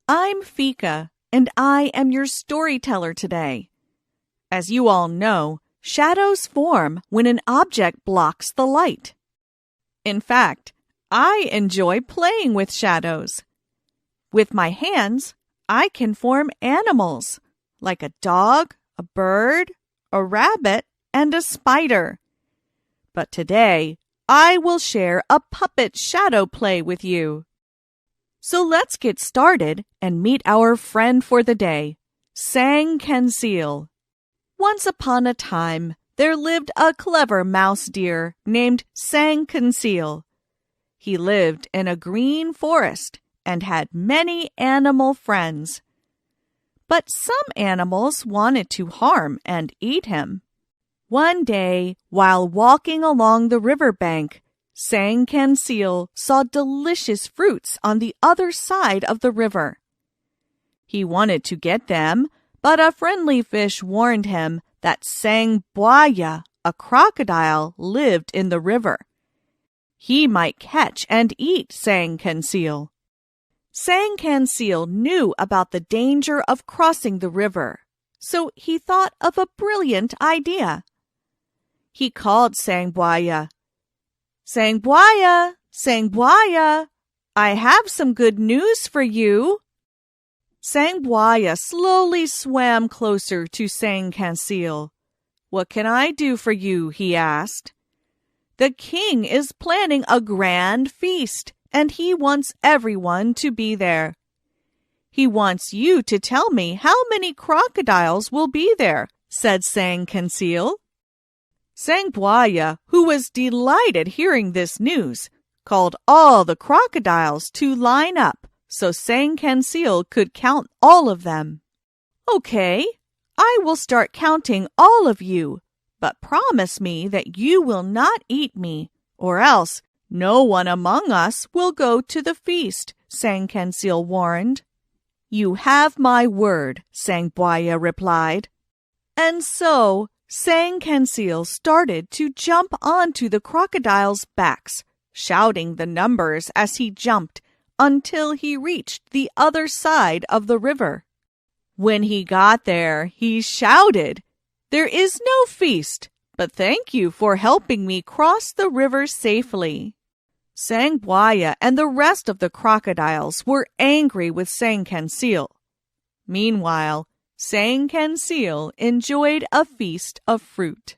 I'm Fika, and I am your storyteller today. As you all know, shadows form when an object blocks the light. In fact, I enjoy playing with shadows. With my hands, I can form animals, like a dog, a bird, a rabbit, and a spider. But today, I will share a puppet shadow play with you. So let's get started and meet our friend for the day, Sang Kansil. Once upon a time, there lived a clever mouse deer named Sang Kansil. He lived in a green forest and had many animal friends. But some animals wanted to harm and eat him. One day, while walking along the riverbank, Sang Kansil saw delicious fruits on the other side of the river. He wanted to get them, but a friendly fish warned him that Sang Buaya, a crocodile, lived in the river. He might catch and eat Sang Kansil. Sang Kansil knew about the danger of crossing the river, so he thought of a brilliant idea. He called Sang Buaya. Sang Buaya, Sang Buaya, I have some good news for you. Sang Buaya slowly swam closer to Sang Kansil. What can I do for you? He asked. The king is planning a grand feast, and he wants everyone to be there. He wants you to tell me how many crocodiles will be there, said Sang Kansil. Sang Buaya, who was delighted hearing this news, called all the crocodiles to line up so Sang Kansil could count all of them. Okay, I will start counting all of you, but promise me that you will not eat me, or else no one among us will go to the feast, Sang Kansil warned. You have my word, Sang Buaya replied. And so Sang Kansil started to jump onto the crocodiles' backs, shouting the numbers as he jumped until he reached the other side of the river. When he got there, he shouted, "There is no feast, but thank you for helping me cross the river safely." Sang Buaya and the rest of the crocodiles were angry with Sang Kansil. Meanwhile, Sang Kansil enjoyed a feast of fruit.